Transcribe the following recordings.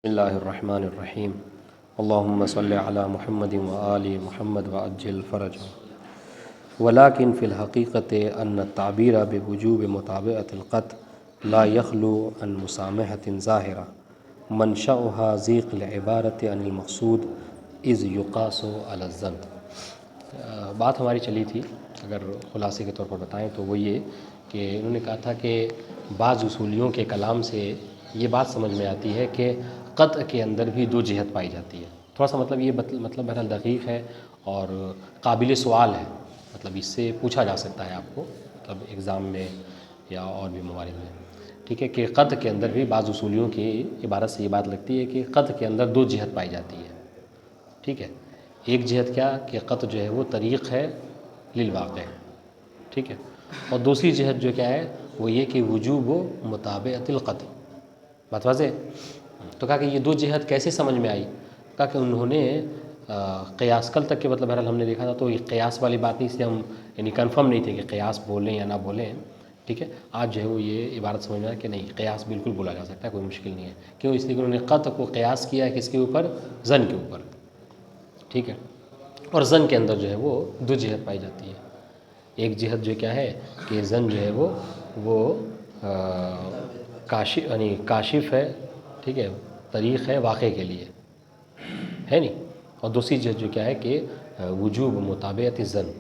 اللہ الرحمن الرحیم اللہم صلی علی محمد وآل محمد وعجل فرج ولكن فی الحقیقت ان التعبیر بوجوب متابعۃ القطع لا یخلو عن مسامحۃ ظاہرہ منشأها ضیق العبارۃ عن المقصود اذ یقاس علی الظن۔ بات ہماری چلی تھی، اگر خلاصے کے طور پر بتائیں تو وہ یہ کہ انہوں نے کہا تھا کہ بعض اصولیوں کے کلام سے یہ بات سمجھ میں آتی ہے کہ قطع کے اندر بھی دو جہت پائی جاتی ہے۔ تھوڑا سا مطلب یہ مطلب بہرحال دقیق ہے اور قابل سوال ہے، مطلب اس سے پوچھا جا سکتا ہے آپ کو، مطلب ایگزام میں یا اور بھی موارد میں، ٹھیک ہے، کہ قطع کے اندر بھی بعض اصولیوں کی عبارت سے یہ بات لگتی ہے کہ قطع کے اندر دو جہت پائی جاتی ہے، ٹھیک ہے۔ ایک جہت کیا کہ قطع جو ہے وہ طریق ہے للواقع، ٹھیک ہے، اور دوسری جہت جو کیا ہے وہ یہ کہ وجوب و متابعۃ القطع۔ بات واضح؟ تو کہا کہ یہ دو جہت کیسے سمجھ میں آئی؟ کہا کہ انہوں نے قیاس کل تک کے مطلب بہرحال ہم نے دیکھا تھا تو یہ قیاس والی بات نہیں، اس لیے ہم یعنی کنفرم نہیں تھے کہ قیاس بولیں یا نہ بولیں، ٹھیک ہے۔ آج جو ہے وہ یہ عبارت سمجھ میں آیا کہ نہیں، قیاس بالکل بولا جا سکتا ہے، کوئی مشکل نہیں ہے۔ کیوں؟ اس لیے کہ انہوں نے قطع کو قیاس کیا ہے کس کے اوپر؟ ظن کے اوپر، ٹھیک ہے، اور ظن کے اندر جو ہے وہ دو جہت پائی جاتی ہے۔ ایک جہت جو کیا ہے کہ ظن جو ہے وہ کاشف ہے، ٹھیک ہے، طریق ہے واقع کے لیے، ہے نہیں، اور دوسری جہت جو کیا ہے کہ وجوب متابعۃ الظن،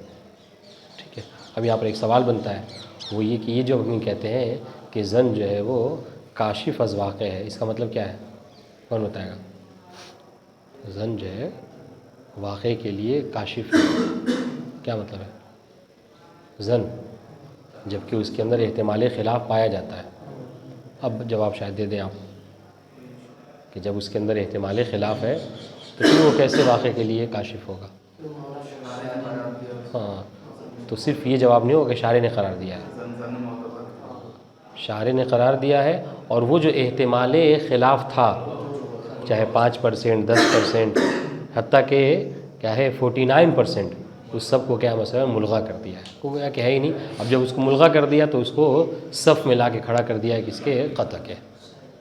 ٹھیک ہے۔ اب یہاں پر ایک سوال بنتا ہے، وہ یہ کہ یہ جو ہم کہتے ہیں کہ ظن جو ہے وہ کاشف از واقع ہے، اس کا مطلب کیا ہے؟ کون بتائے گا؟ ظن جو ہے واقع کے لیے کاشف ہے، کیا مطلب ہے؟ ظن جبکہ اس کے اندر احتمال خلاف پایا جاتا ہے۔ اب جواب شاید دے دیں آپ کہ جب اس کے اندر احتمال خلاف ہے تو پھر وہ کیسے واقع کے لیے کاشف ہوگا؟ ہاں، تو صرف یہ جواب نہیں ہوگا کہ شارع نے قرار دیا ہے، شارع نے قرار دیا ہے، اور وہ جو احتمال خلاف تھا چاہے 5%، 10%، حتیٰ کہ کیا ہے 49%، اس سب کو کیا مثلا ملغا کر دیا ہے، وہ گویا کہ ہے ہی نہیں۔ اب جب اس کو ملغا کر دیا تو اس کو صف میں لا کے کھڑا کر دیا ہے کس کے؟ قطع کے،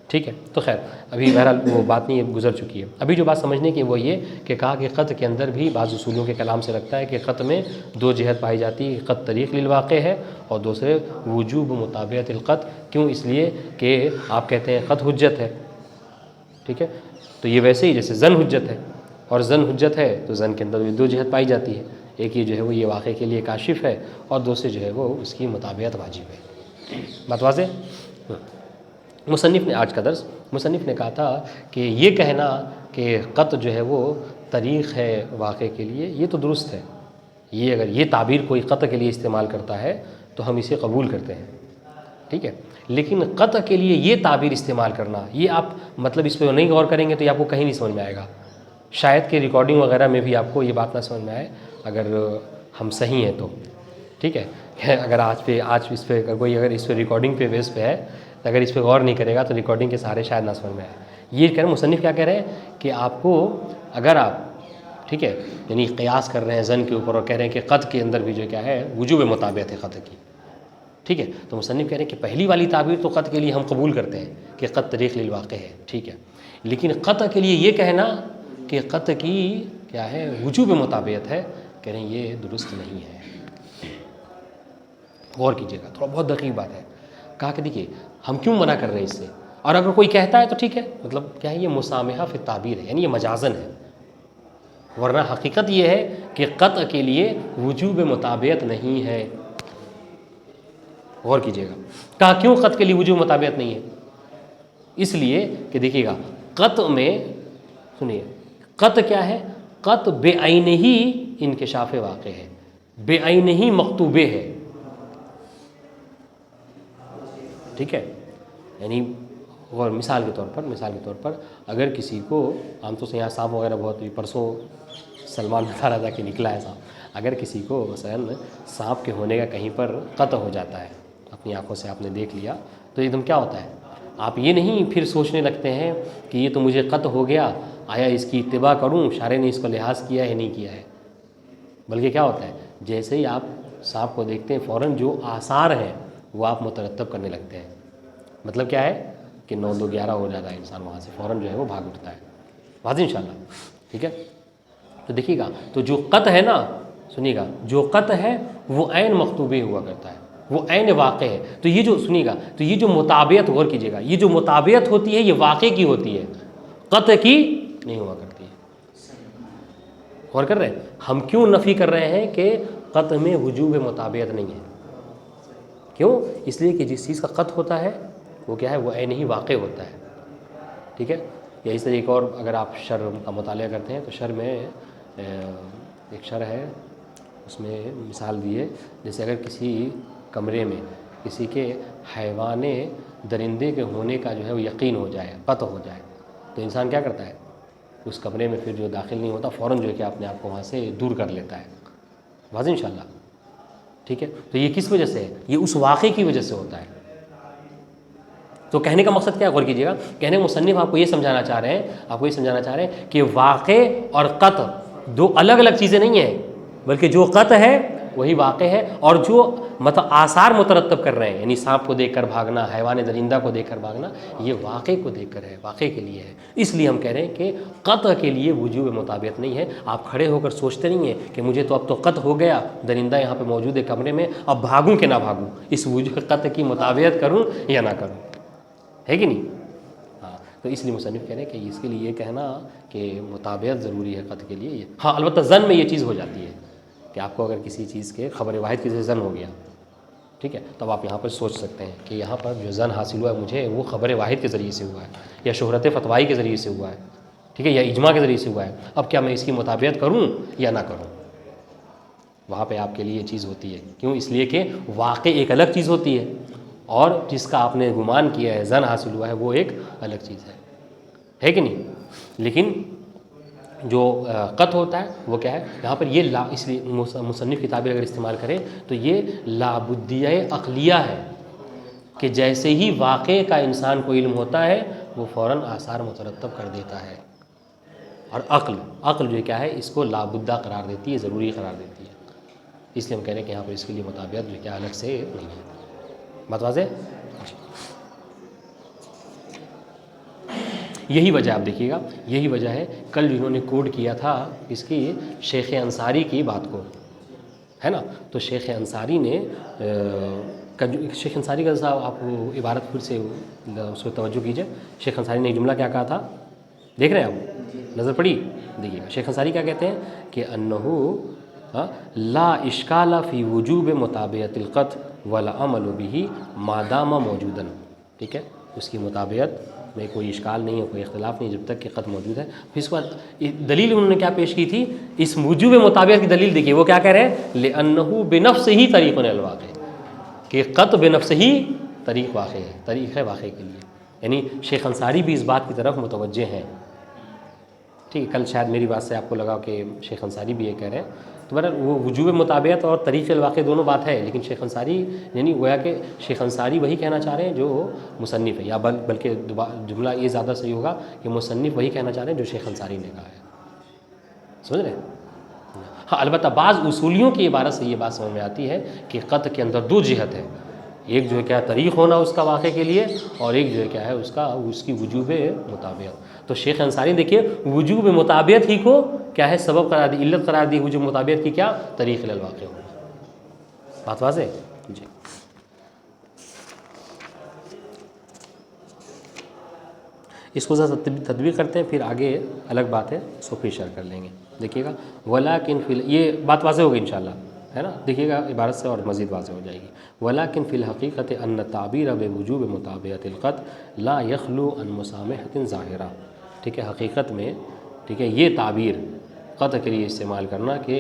ٹھیک ہے۔ تو خیر ابھی بہرحال وہ بات نہیں گزر چکی ہے۔ ابھی جو بات سمجھنے کی وہ یہ کہ کہا کہ قطع کے اندر بھی بعض اصولوں کے کلام سے لگتا ہے کہ قطع میں دو جہت پائی جاتی ہے، قطع طریق للواقع ہے اور دوسرے وجوب متابعۃ القطع۔ کیوں؟ اس لیے کہ آپ کہتے ہیں قطع حجت ہے، ٹھیک ہے، تو یہ ویسے ہی جیسے ظن حجت ہے، اور ظن حجت ہے تو ظن کے اندر بھی دو جہت پائی جاتی ہے، ایک یہ جو ہے وہ یہ واقع کے لیے کاشف ہے، اور دوسرے جو ہے وہ اس کی متابعت واجب ہے۔ بات واضح؟ مصنف نے آج کا درس مصنف نے کہا تھا کہ یہ کہنا کہ قطع جو ہے وہ طریق ہے واقع کے لیے، یہ تو درست ہے، یہ اگر یہ تعبیر کوئی قطع کے لیے استعمال کرتا ہے تو ہم اسے قبول کرتے ہیں، ٹھیک ہے، لیکن قطع کے لیے یہ تعبیر استعمال کرنا، یہ آپ مطلب اس پہ نہیں غور کریں گے تو یہ آپ کو کہیں نہیں سمجھ میں آئے گا، شاید کہ ریکارڈنگ وغیرہ میں بھی آپ کو یہ بات نہ سمجھ میں آئے اگر ہم صحیح ہیں تو، ٹھیک ہے۔ اگر آج اس پہ کوئی اگر اس پہ ریکارڈنگ پہ بیس پہ ہے، اگر اس پہ غور نہیں کرے گا تو ریکارڈنگ کے سارے شاید نہ سمجھ میں آئے۔ یہ کہہ رہے ہیں مصنف کیا کہہ رہے ہیں کہ آپ کو اگر آپ، ٹھیک ہے، یعنی قیاس کر رہے ہیں ظن کے اوپر اور کہہ رہے ہیں کہ قطع کے اندر بھی جو کیا ہے وجوب متابعت ہے قطع کی، ٹھیک ہے، تو مصنف کہہ رہے ہیں کہ پہلی والی تعبیر تو قطع کے لیے ہم قبول کرتے ہیں کہ قطع طریق للواقع ہے، ٹھیک ہے، لیکن قطع کے لیے یہ کہنا کہ قطع کی کیا ہے وجوب متابعت ہے، کہہ رہے ہیں یہ درست نہیں ہے۔ غور کیجیے گا، تھوڑا بہت دقیق بات ہے۔ کہا کہ دیکھیے ہم کیوں منع کر رہے ہیں اس سے، اور اگر کوئی کہتا ہے تو ٹھیک ہے، مطلب کیا ہے یہ مسامحہ فی التعبیر ہے، یعنی یہ مجازن ہے، ورنہ حقیقت یہ ہے کہ قطع کے لیے وجوب متابعت نہیں ہے۔ غور کیجیے گا، کہا کیوں قطع کے لیے وجوب متابعت نہیں ہے؟ اس لیے کہ دیکھیے گا قطع میں، سنیے، قطع کیا ہے؟ قطع بے عین ہی انکشاف واقع ہے، بے عین ہی مکتوبے ہے، ٹھیک ہے، یعنی اور مثال کے طور پر اگر کسی کو عام طور سے یہاں سانپ وغیرہ بہت پرسوں سلمان بتا رہا تھا کہ نکلا ہے سانپ، اگر کسی کو مثلا سانپ کے ہونے کا کہیں پر قطع ہو جاتا ہے، اپنی آنکھوں سے آپ نے دیکھ لیا تو ایک دم کیا ہوتا ہے، آپ یہ نہیں پھر سوچنے لگتے ہیں کہ یہ تو مجھے قطع ہو گیا، آیا اس کی اتباع کروں، شارع نے اس کو لحاظ کیا ہے نہیں کیا ہے، بلکہ کیا ہوتا ہے جیسے ہی آپ سانپ کو دیکھتے ہیں فوراً جو آثار ہیں وہ آپ مترتب کرنے لگتے ہیں۔ مطلب کیا ہے کہ 9 2 11 ہو جاتا ہے انسان وہاں سے فوراً جو ہے وہ بھاگ اٹھتا ہے. واضح انشاءاللہ. ٹھیک ہے. تو دیکھیے گا تو جو قط ہے نا، سنیے گا، جو قط ہے وہ عین مخطوبہ ہوا کرتا ہے، وہ عین واقع ہے. تو یہ جو سنیے گا، تو یہ جو مطابعت، غور کیجیے گا، یہ جو مطابعت ہوتی ہے یہ واقع کی ہوتی ہے، قط کی نہیں ہوا کرتی ہے. غور کر رہے ہیں ہم کیوں نفی کر رہے ہیں کہ قط میں وجوب مطابعت نہیں ہے؟ کیوں؟ اس لیے کہ جس چیز کا قط ہوتا ہے وہ کیا ہے، وہ عین ہی واقع ہوتا ہے. ٹھیک ہے. یا اس طرح ایک اور اگر آپ شر کا مطالعہ کرتے ہیں تو شر میں ایک شر ہے، اس میں مثال دی ہے، جیسے اگر کسی کمرے میں کسی کے حیوان درندے کے ہونے کا جو ہے وہ یقین ہو جائے، قطع ہو جائے، تو انسان کیا کرتا ہے، اس کمرے میں پھر جو داخل نہیں ہوتا، فوراً جو ہے کہ اپنے آپ کو وہاں سے دور کر لیتا ہے. واضح انشاءاللہ. ٹھیک ہے. تو یہ کس وجہ سے ہے؟ یہ اس واقعے کی وجہ سے ہوتا ہے. تو کہنے کا مقصد کیا ہے، غور کیجیے گا. کہنے مصنف آپ کو یہ سمجھانا چاہ رہے ہیں، کہ واقع اور قط دو الگ الگ چیزیں نہیں ہیں، بلکہ جو قط ہے وہی واقع ہے، اور جو آثار مترتب کر رہے ہیں، یعنی سانپ کو دیکھ کر بھاگنا، حیوان درندہ کو دیکھ کر بھاگنا، یہ واقع کو دیکھ کر ہے، واقع کے لیے ہے. اس لیے ہم کہہ رہے ہیں کہ قطع کے لیے وجوب مطابعت نہیں ہے. آپ کھڑے ہو کر سوچتے نہیں ہیں کہ مجھے تو اب تو قطع ہو گیا، درندہ یہاں پہ موجود ہے کمرے میں، اب بھاگوں کہ نہ بھاگوں، اس وجوب قطع کی مطابعت کروں یا نہ کروں، ہے کہ نہیں؟ ہاں. تو اس لیے مصنف کہہ رہے ہیں کہ اس کے لیے یہ کہنا کہ مطابعت ضروری ہے قطع کے لیے. ہاں البتہ ظن میں یہ چیز ہو جاتی ہے کہ آپ کو اگر کسی چیز کے خبر واحد کسی سے ظن ہو گیا، ٹھیک ہے، تب آپ یہاں پر سوچ سکتے ہیں کہ یہاں پر جو ظن حاصل ہوا ہے مجھے، وہ خبر واحد کے ذریعے سے ہوا ہے، یا شہرت فتوائی کے ذریعے سے ہوا ہے، ٹھیک ہے، یا اجماع کے ذریعے سے ہوا ہے. اب کیا میں اس کی مطابعت کروں یا نہ کروں؟ وہاں پہ آپ کے لیے یہ چیز ہوتی ہے. کیوں؟ اس لیے کہ واقع ایک الگ چیز ہوتی ہے، اور جس کا آپ نے گمان کیا ہے، ظن حاصل ہوا ہے، وہ ایک الگ چیز ہے کہ نہیں؟ لیکن جو قط ہوتا ہے وہ کیا ہے، یہاں پر یہ اس لیے مصنف کی تعبیر اگر استعمال کریں تو یہ لابدیہ عقلیہ ہے، کہ جیسے ہی واقع کا انسان کو علم ہوتا ہے وہ فوراً آثار مترتب کر دیتا ہے. اور عقل جو کیا ہے، اس کو لابدہ قرار دیتی ہے، ضروری قرار دیتی ہے. اس لیے ہم کہہ رہے ہیں کہ یہاں پر اس کے لیے مطابعت جو کیا الگ سے نہیں ہے. بات واضح؟ یہی وجہ آپ دیکھیے گا، یہی وجہ ہے کل جنہوں نے کوڈ کیا تھا اس کی شیخ انصاری کی بات کو، ہے نا، تو شیخ انصاری نے شیخ انصاری کا صاحب آپ عبارت پھر سے اس کو توجہ کیجئے. شیخ انصاری نے ایک جملہ کیا کہا تھا، دیکھ رہے ہیں آپ، نظر پڑی؟ دیکھیے گا شیخ انصاری کیا کہتے ہیں کہ انہو لا اشکال فی وجوب مطابعت القط والعمل به ما دام موجودا. ٹھیک ہے، اس کی مطابعت میں کوئی اشکال نہیں ہے، کوئی اختلاف نہیں جب تک کہ قط موجود ہے. پھر اس کے بعد دلیل انہوں نے کیا پیش کی تھی، اس وجوب مطابعت کی دلیل دیکھیے وہ کیا کہہ رہے ہیں، لأنہ بنفسہ طریق الواقع، کہ قط بنفسہ ہی طریق واقع ہے، طریق ہے واقع کے لیے. یعنی شیخ انصاری بھی اس بات کی طرف متوجہ ہیں. ٹھیک ہے، کل شاید میری بات سے آپ کو لگا کہ شیخ انصاری بھی یہ کہہ رہے ہیں، تو بہرحال وہ وجوب مطابعت اور طریق الواقع دونوں بات ہے، لیکن شیخ انصاری یعنی گویا کہ شیخ انصاری وہی کہنا چاہ رہے ہیں جو مصنف ہے، یا بلکہ جملہ یہ زیادہ صحیح ہوگا کہ مصنف وہی کہنا چاہ رہے ہیں جو شیخ انصاری نے کہا ہے. سمجھ رہے ہیں؟ ہاں البتہ بعض اصولیوں کی عبارت سے یہ بات سمجھ میں آتی ہے کہ قط کے اندر دو جہت ہے، ایک جو ہے کیا طریق ہونا اس کا واقع کے لیے، اور ایک جو ہے کیا ہے اس کی وجوب مطابعت. تو شیخ انصاری دیکھیے وجوب مطابعت ہی کو کیا ہے سبب قرار دی، علت قرار دی، وجوب مطابعت کی کیا، طریق الواقع ہونا. بات واضح؟ جی. اس کو ذرا تدبیر کرتے ہیں، پھر آگے الگ بات ہے اس کو پھر شیئر کر لیں گے. دیکھیے گا ولیکن فی یہ بات واضح ہوگی انشاءاللہ، ہے نا. دیکھیے گا عبارت سے اور مزید واضح ہو جائے گی. ولیکن فی الحقیقت ان تعبیر بوجوب مطابعت القط لا یخلو عن مسامحۃ ظاہرہ. ٹھیک ہے، حقیقت میں ٹھیک ہے یہ تعبیر قط کے لیے استعمال کرنا کہ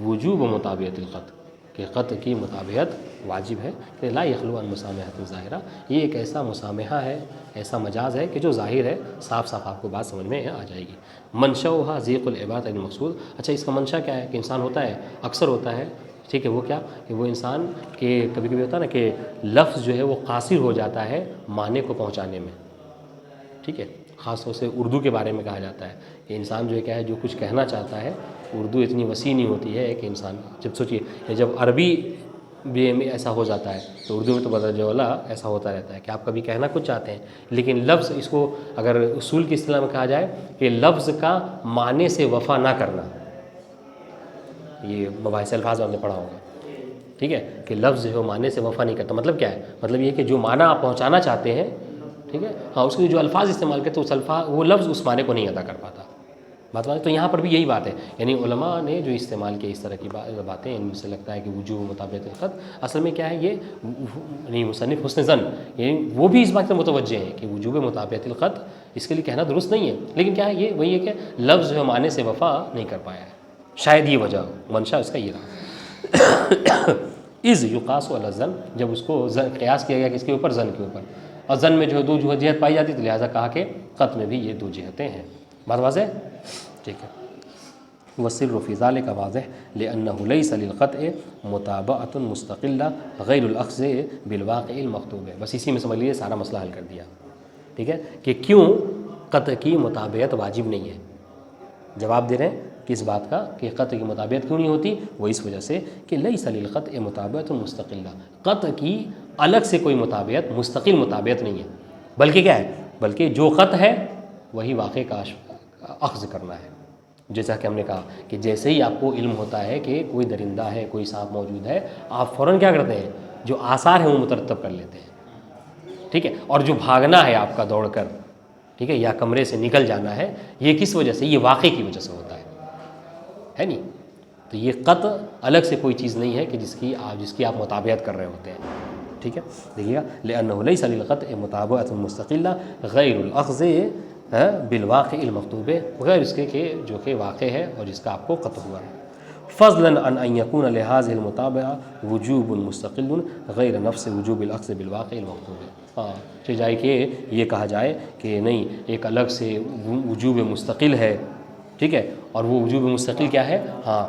وجوب مطابعت القط، کہ قط کی مطابعت واجب ہے، کہ لا یخلو عن مسامحۃ ظاہرہ، یہ ایک ایسا مسامحہ ہے، ایسا مجاز ہے کہ جو ظاہر ہے، صاف صاف آپ کو بات سمجھ میں آ جائے گی. منشأها ضیق العبادۃ المقصود. اچھا اس کا منشا کیا ہے، کہ انسان ہوتا ہے، اکثر ہوتا ہے، ٹھیک ہے، وہ کیا کہ وہ انسان کے کبھی کبھی ہوتا ہے نا کہ لفظ جو ہے وہ قاصر ہو جاتا ہے معنی کو پہنچانے میں. ٹھیک ہے، خاص طور سے اردو کے بارے میں کہا جاتا ہے کہ انسان جو ہے کیا ہے جو کچھ کہنا چاہتا ہے، اردو اتنی وسیع نہیں ہوتی ہے کہ انسان جب سوچیے جب عربی بی میں ایسا ہو جاتا ہے، تو اردو میں تو بدرجہ والا ایسا ہوتا رہتا ہے کہ آپ کبھی کہنا کچھ چاہتے ہیں لیکن لفظ، اس کو اگر اصول کی اصطلاح میں کہا جائے کہ لفظ کا معنی سے وفا نہ کرنا، یہ مباحث الفاظ میں آپ نے پڑھا ہوگا، ٹھیک ہے، کہ لفظ جو معنی سے وفا نہیں کرتا، مطلب کیا ہے؟ مطلب یہ کہ جو معنی آپ پہنچانا چاہتے ہیں، ٹھیک ہے، ہاں، اس کے جو الفاظ استعمال کرتے ہیں اس الفاظ، وہ لفظ اس معنی کو نہیں ادا کر پاتا۔ بات تو یہاں پر بھی یہی بات ہے، یعنی علماء نے جو استعمال کیا اس طرح کی باتیں، ان سے لگتا ہے کہ وجوب مطابقت الخط، اصل میں کیا ہے یہ، یعنی مصنف حسن ظن، یعنی وہ بھی اس بات سے متوجہ ہیں کہ وجوب مطابقت الخط اس کے لیے کہنا درست نہیں ہے، لیکن کیا ہے یہ وہی ہے کہ لفظ جو معنی سے وفا نہیں کر پایا ہے، شاید یہ وجہ ہو، منشا اس کا یہ رہا۔ از یقاس علی الظن، جب اس کو قیاس کیا گیا کس کے اوپر؟ ظن کے اوپر، اور ظن میں جو دو جہت پائی جاتی تو لہٰذا کہا کہ خط میں بھی یہ دو جہتیں ہیں۔ بات واضح؟ ٹھیک ہے۔ والسر فی ذلک واضح لأنہ لیس للقطع متابعۃ مستقلہ غیر الاخذ بالواقع المکتوب، بس اسی میں سمجھ لیجیے سارا مسئلہ حل کر دیا، ٹھیک ہے، کہ کیوں قطع کی مطابعت واجب نہیں ہے۔ جواب دے رہے ہیں کس بات کا کہ قطع کی مطابعت کیوں نہیں ہوتی؟ وہ اس وجہ سے کہ لیس للقطع مطابعۃ مستقلہ، قطع کی الگ سے کوئی مطابعت، مستقل مطابعت نہیں ہے، بلکہ کیا ہے؟ بلکہ جو قطع ہے وہی واقع کا اخذ کرنا ہے۔ جیسا کہ ہم نے کہا کہ جیسے ہی آپ کو علم ہوتا ہے کہ کوئی درندہ ہے، کوئی سانپ موجود ہے، آپ فوراً کیا کرتے ہیں؟ جو آثار ہیں وہ مترتب کر لیتے ہیں، ٹھیک ہے، اور جو بھاگنا ہے آپ کا دوڑ کر، ٹھیک ہے، یا کمرے سے نکل جانا ہے، یہ کس وجہ سے؟ یہ واقع کی وجہ سے ہوتا ہے نہیں؟ تو یہ قطع الگ سے کوئی چیز نہیں ہے کہ جس کی آپ مطابعت کر رہے ہوتے ہیں، ٹھیک ہے۔ دیکھیے گا لأنہ لیس للقطع مطابعۃ مستقلہ غیر الاخذ بالواقع المکتوب، غیر اس کے کہ جو کہ واقع ہے اور جس کا آپ کو قطع ہوا ہے۔ فضلا عن ان يكون لهذه المتابعه وجوب مستقل غیر نفس وجوب الاخذ بالواقع المکتوب، ہاں جائے کہ یہ کہا جائے کہ نہیں، ایک الگ سے وجوب مستقل ہے، ٹھیک ہے، اور وہ وجوب مستقل کیا ہے؟ ہاں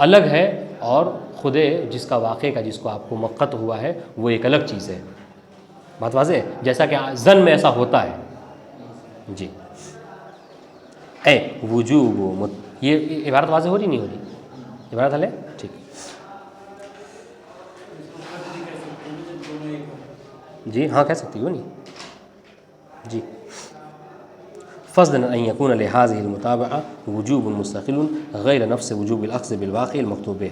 الگ ہے، اور خود جس کا واقع کا جس کو آپ کو مقت ہوا ہے وہ ایک الگ چیز ہے۔ بات واضح ہے؟ جیسا کہ ظن میں ایسا ہوتا ہے، جی۔ اے وجوب، یہ عبارت واضح ہو رہی نہیں ہو رہی؟ عبارت حل ہے؟ ٹھیک، جی ہاں کہہ سکتی ہو نہیں، جی۔ فضلا ان يكون لهذه المتابعه وجوب مستقل غیر نفس وجوب الاخذ بالواقع المکتوب،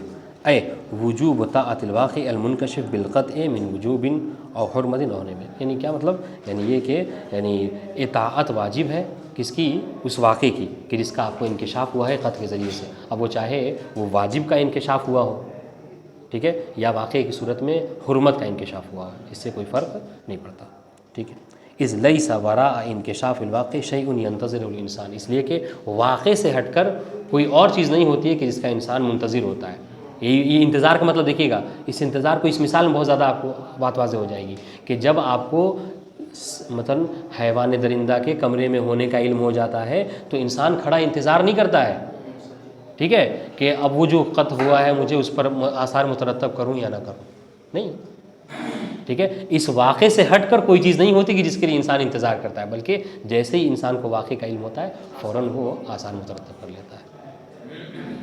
اے وجوب طاعت الواقع المنکشف بالقطع من وجوب او حرمت ہونے میں، یعنی کیا مطلب؟ یعنی یہ کہ یعنی اطاعت واجب ہے کس کی؟ اس واقع کی کہ جس کا آپ کو انکشاف ہوا ہے قطع کے ذریعے سے، اب وہ چاہے وہ واجب کا انکشاف ہوا ہو، ٹھیک ہے، یا واقع کی صورت میں حرمت کا انکشاف ہوا ہو، اس سے کوئی فرق نہیں پڑتا، ٹھیک ہے۔ اذ لیس وراء انکشاف الواقع شیء ينتظر الانسان، اس لیے کہ واقع سے ہٹ کر کوئی اور چیز نہیں ہوتی ہے کہ جس کا انسان منتظر ہوتا ہے۔ یہ انتظار کا مطلب دیکھیے گا، اس انتظار کو اس مثال میں بہت زیادہ آپ کو بات واضح ہو جائے گی کہ جب آپ کو مثلا حیوان درندہ کے کمرے میں ہونے کا علم ہو جاتا ہے تو انسان کھڑا انتظار نہیں کرتا ہے، ٹھیک ہے، کہ اب وہ جو قطع ہوا ہے مجھے اس پر آثار مترتب کروں یا نہ کروں، نہیں، ٹھیک ہے۔ اس واقع سے ہٹ کر کوئی چیز نہیں ہوتی کہ جس کے لیے انسان انتظار کرتا ہے، بلکہ جیسے ہی انسان کو واقع کا علم ہوتا ہے فوراً وہ آثار مترتب کر لیتا ہے،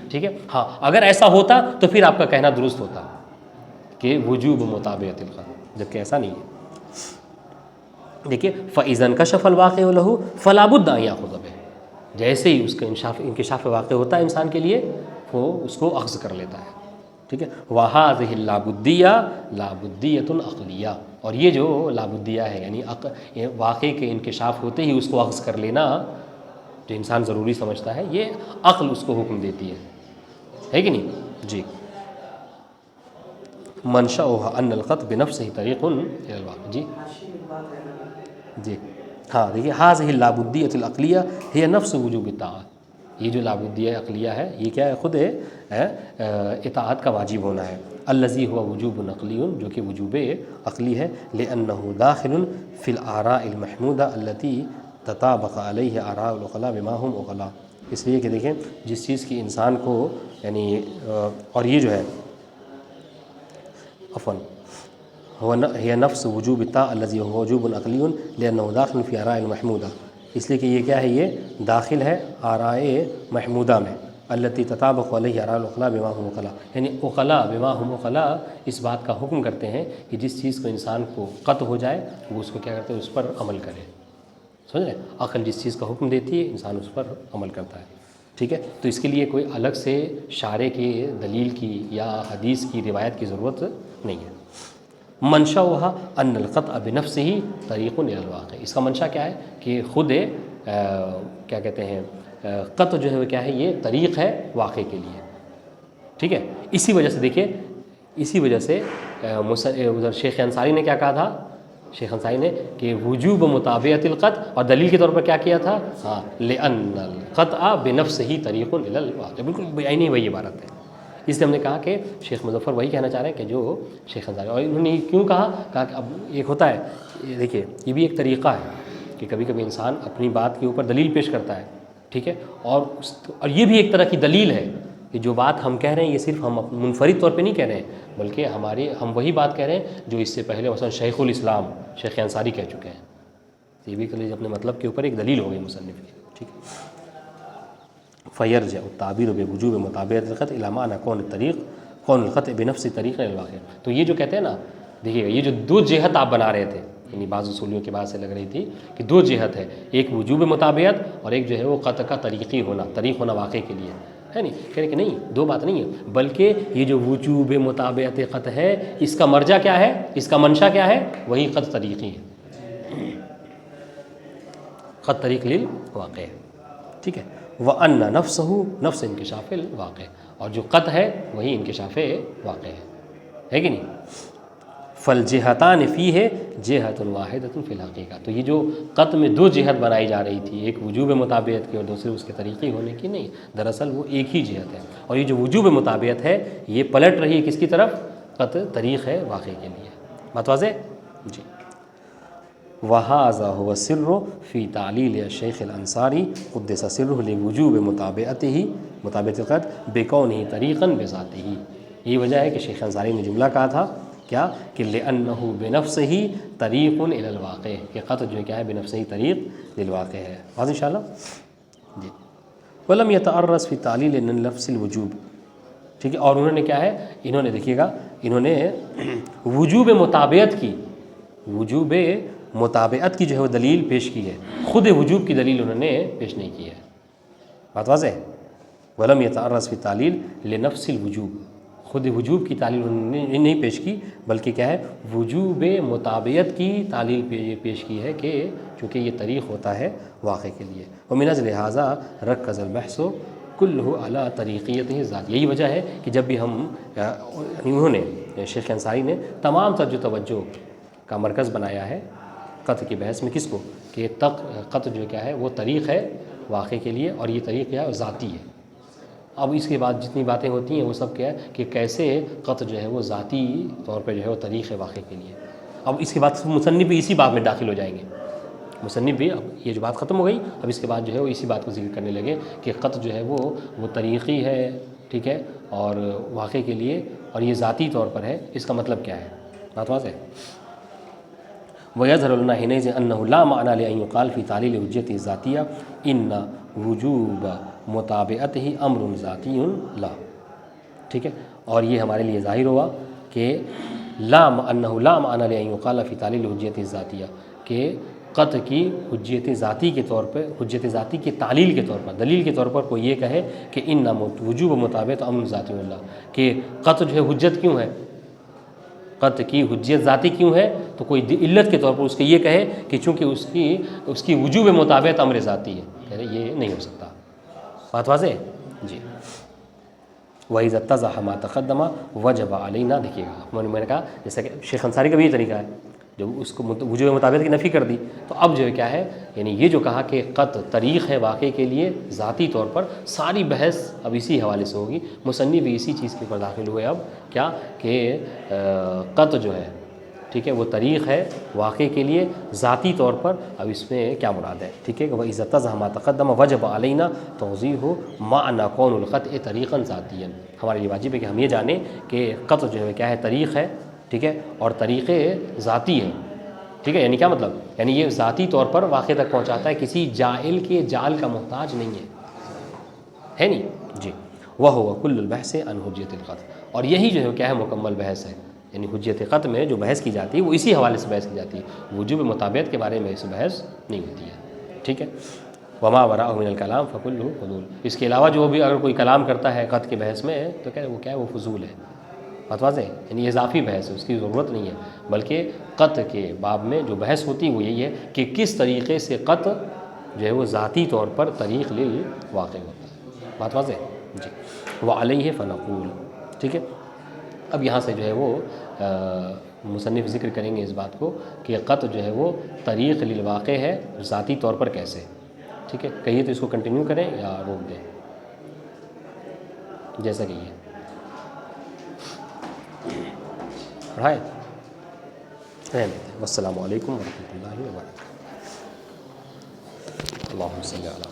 ٹھیک ہے۔ ہاں اگر ایسا ہوتا تو پھر آپ کا کہنا درست ہوتا کہ وجوب مطابعت القطع، جبکہ ایسا نہیں ہے۔ دیکھیے فَإِذَا انْكَشَفَ الْوَاقِعُ لَهُ فَلَا بُدَّ أَنْ يَأْخُذَ بِهِ، جیسے ہی اس کا انکشاف واقع ہوتا ہے انسان کے لیے وہ اس کو اخذ کر لیتا ہے، ٹھیک ہے۔ وَهَذِهِ اللَّابُدِّيَّةُ لَابُدِّيَّةٌ عَقْلِيَّةٌ، اور یہ جو لابدیہ ہے یعنی واقع کے انکشاف ہوتے ہی اس کو اخذ کر لینا جو انسان ضروری سمجھتا ہے، یہ عقل اس کو حکم دیتی ہے کہ نہیں؟ جی۔ منشأها ان القطع بنفسه طریق الى الواقع، جی جی ہاں دیکھیے هذه اللابدیۃ العقلیہ هي نفس وجوب الطاعت، یہ جو لابدیہ عقلیہ ہے یہ کیا ہے؟ خود اطاعت کا واجب ہونا ہے، الذی هو وجوب عقلی، جو کہ وجوب عقلی ہے، لأنه داخل فی الآراء المحمودہ التي تطابق علیہ آراء العقلاء بما هم عقلاء، اس لیے کہ دیکھیں جس چیز کی انسان کو یعنی اور یہ جو ہے عفواً هي نفس وجوب الطاعة الذي هو وجوب عقلی لأنه داخل في آراء المحمودہ، اس لیے کہ یہ کیا ہے؟ یہ داخل ہے آراء محمودہ میں، التی تطابق علیہ آراء العقلاء بما هم عقلاء، یعنی عقلاء بما هم عقلاء اس بات کا حکم کرتے ہیں کہ جس چیز کو انسان کو قطع ہو جائے وہ اس کو کیا کرتے ہیں، اس پر عمل کرے. سمجھ رہے ہیں؟ عقل جس چیز کا حکم دیتی ہے انسان اس پر عمل کرتا ہے. ٹھیک ہے، تو اس کے لیے کوئی الگ سے شارع کی دلیل کی یا حدیث کی روایت کی ضرورت نہیں ہے. منشأها ان القطع بنفسه طریق الى الواقع، اس کا منشا کیا ہے کہ خود کیا کہتے ہیں قطع جو ہے وہ کیا ہے، یہ طریق ہے واقع کے لیے. ٹھیک ہے، اسی وجہ سے دیکھیے، اسی وجہ سے ادھر شیخ انصاری نے کیا کہا تھا، شیخ انصاری نے کہ وجوب مطابعت القطع، اور دلیل کے طور پر کیا کیا تھا، ہاں لأن القطع بنفسه طریق الى الواقع، بالکل عینی وہی عبارت ہے. اس لیے ہم نے کہا کہ شیخ مظفر وہی کہنا چاہ رہے ہیں کہ جو شیخ انصاری، اور انہوں نے کیوں کہا کہ اب ایک ہوتا ہے، دیکھیے یہ بھی ایک طریقہ ہے کہ کبھی کبھی انسان اپنی بات کے اوپر دلیل پیش کرتا ہے. ٹھیک ہے، اور یہ بھی ایک طرح کی دلیل ہے کہ جو بات ہم کہہ رہے ہیں یہ صرف ہم منفرد طور پہ نہیں کہہ رہے ہیں، بلکہ ہم وہی بات کہہ رہے ہیں جو اس سے پہلے مثلا شیخ الاسلام شیخ انصاری کہہ چکے ہیں. یہ بھی کلیج اپنے مطلب کے اوپر ایک دلیل ہو گئی مصنف کی. ٹھیک ہے، فیرجع التعبیر بوجوب مطابعت القطع الی معنی کون القطع بنفس طریق الواقع. تو یہ جو کہتے ہیں نا، دیکھیے یہ جو دو جہت آپ بنا رہے تھے، یعنی بعض اصولیوں کی بات سے لگ رہی تھی کہ دو جہت ہے، ایک وجوب مطابعت اور ایک جو ہے وہ قطع کا طریقی ہونا، طریق ہونا واقع کے لیے ہے. نہیں کہہ رہے کہ نہیں، دو بات نہیں ہے، بلکہ یہ جو وجوب مطابعت قطع ہے اس کا مرجع کیا ہے، اس کا منشا کیا ہے، وہی قطع طریقی ہے، قطع طریق للواقع. ٹھیک ہے، وَأَنَّ نَفْسَهُ نفس انکشاف الواقع، اور جو قطع ہے وہی انکشاف واقع ہے کہ نہیں. فالجہتان فیہ جہت واحدۃ فی الحقیقہ، تو یہ جو قطع میں دو جہت بنائی جا رہی تھی، ایک وجوب مطابعت کی اور دوسری اس کے طریقی ہونے کی، نہیں، دراصل وہ ایک ہی جہت ہے. اور یہ جو وجوب مطابعت ہے یہ پلٹ رہی ہے کس کی طرف، قطع طریق ہے واقع کے لیے. بات واضح جی. وَهَذَا هُوَ السِّرُّ فِي تَعْلِيلِ الشَّيْخِ الْأَنصَارِي قُدِّسَ سِرُّهُ لِوُجُوبِ مُطَابَعَتِهِ مطابعت القطع بِكَوْنِهِ طَرِيقًا بِذَاتِهِ. یہی وجہ ہے کہ شیخ انصاری نے جملہ کہا تھا کیا کہ لِأَنَّهُ بِنَفْسِهِ طَرِيقٌ إِلَى الْوَاقِعِ، کہ قطع جو ہے کیا ہے بنفسه طریق للواقع ہے. واضح انشاءاللہ جی. وَلَمْ يَتَعَرَّض فِي تَعْلِيلِ نَفْسِ الْوُجُوب. ٹھیک ہے، اور انہوں نے کیا ہے، انہوں نے دیکھیے گا، انہوں نے وجوب مطابعت کی، وجوب مطابعت کی جو ہے وہ دلیل پیش کی ہے، خود وجوب کی دلیل انہوں نے پیش نہیں کی ہے. بات واضح ہے. ولم يتعرض فی تعلیل لنفس الوجوب، خود وجوب کی تعلیل انہوں نے نہیں پیش کی، بلکہ کیا ہے وجوب مطابعت کی تعلیل پیش کی ہے کہ چونکہ یہ طریق ہوتا ہے واقع کے لیے. ومن اجل لہٰذا رکز البحث کلہ علی طریقیتہ الذاتی. یہی وجہ ہے کہ جب بھی ہم انہوں نے شیخ انصاری نے تمام تر جو توجہ کا مرکز بنایا ہے قطع کی بحث میں کس کو، کہ قطع جو کیا ہے وہ طریق ہے واقع کے لیے، اور یہ طریق کیا ہے ذاتی ہے. اب اس کے بعد جتنی باتیں ہوتی ہیں وہ سب کیا ہے کہ کیسے قطع جو ہے وہ ذاتی طور پہ جو ہے وہ طریق ہے واقع کے لیے. اب اس کے بعد مصنف بھی اسی بات میں داخل ہو جائیں گے، مصنف بھی اب یہ جو بات ختم ہو گئی، اب اس کے بعد جو ہے وہ اسی بات کو ذکر کرنے لگے کہ قطع جو ہے وہ طریقی ہے، ٹھیک ہے، اور واقع کے لیے، اور یہ ذاتی طور پر ہے. اس کا مطلب کیا ہے، بات واضح ہے. وَيَظْهَرُ لَنَا حِينَئِذٍ أَنَّهُ لَا مَعْنَىٰ لِأَن يُقَالَ فِي تَعْلِيلِ حُجَّتِهِ الذَّاتِيَّةِ إِنَّ وُجُوبَ مُطَابَعَتِهِ أَمْرٌ ذَاتِيٌّ لَا. ٹھیک ہے، اور یہ ہمارے لیے ظاہر ہوا کہ أَنَّهُ لَا مَعْنَىٰ لِأَن يُقَالَ فِي تَعْلِيلِ حُجَّتِهِ الذَّاتِيَّةِ، کہ قطع کی حجت ذاتی کے طور پر، حجت ذاتی کی تعلیل کے طور پر، دلیل کے طور پر کوئی یہ کہے کہ إِنَّ وُجُوبَ مُطَابَعَتِهِ أَمْرٌ ذَاتِيٌّ لَا، کہ قطع جو ہے حجت کیوں ہے، قطع کی حجت ذاتی کیوں ہے، تو کوئی علت کے طور پر اس کے یہ کہے کہ چونکہ اس کی وجوب مطابعت امر ذاتی ہے، کہہ رہے یہ نہیں ہو سکتا. بات واضح ہے جی. وَإِذَا اتَّضَحَ مَا تَقَدَّمَ وَجَبَ عَلَيْنَا. دیکھیے گا میں نے کہا جیسا کہ شیخ انصاری کا بھی یہ طریقہ ہے، جب اس کو وجوب مطابعت کی نفی کر دی تو اب جو ہے کیا ہے، یعنی یہ جو کہا کہ قطع طریق ہے واقع کے لیے ذاتی طور پر، ساری بحث اب اسی حوالے سے ہوگی. مصنف بھی اسی چیز کے اوپر داخل ہوئے اب کیا کہ قطع جو ہے ٹھیک ہے وہ طریق ہے واقع کے لیے ذاتی طور پر. اب اس میں کیا مراد ہے، ٹھیک ہے کہ وَإِذَا اتَّضَحَ مَا تَقَدَّمَ وَجَبَ عَلَيْنَا تَوْضِيحُ مَعْنَىٰ كَوْنُ الْقَطْعِ طَرِيقًا ذَاتِيًّا. ہمارے لیے واجب ہے کہ ہم یہ جانیں کہ قطع جو ہے کیا ہے طریق ہے، ٹھیک ہے، اور طریق ذاتی ہے. ٹھیک ہے، یعنی کیا مطلب، یعنی یہ ذاتی طور پر واقع تک پہنچاتا ہے، کسی جائل کے جال کا محتاج نہیں ہے. ہے نہیں جی. وَهُوَ كُلُّ الْبَحْثِ عَنْ حُجَّةِ الْقَطْعِ، اور یہی جو ہے کیا ہے مکمل بحث ہے. یعنی حجت قطع میں جو بحث کی جاتی ہے وہ اسی حوالے سے بحث کی جاتی ہے، وجوب مطابقت کے بارے میں اس بحث نہیں ہوتی ہے. ٹھیک ہے. وما وراءه من الکلام فکلہ فضول، اس کے علاوہ جو بھی اگر کوئی کلام کرتا ہے قطع کے بحث میں تو وہ کیا ہے وہ فضول ہے. بات واضح ہے، یعنی اضافی بحث ہے، اس کی ضرورت نہیں ہے. بلکہ قطع کے باب میں جو بحث ہوتی ہے وہ یہی ہے کہ کس طریقے سے قطع جو ہے وہ ذاتی طور پر طریق واقع ہوتا ہے. بات واضح ہے جی. وعلیہ فنقول. ٹھیک ہے. اب یہاں سے جو ہے وہ مصنف ذکر کریں گے اس بات کو کہ قطع جو ہے وہ طریق للواقع ہے ذاتی طور پر کیسے. ٹھیک ہے. کہیے تو اس کو کنٹینیو کریں یا روک دیں، جیسا کہیے. پڑھائیں. والسلام علیکم ورحمۃ اللہ وبرکاتہ. اللہم صلی علی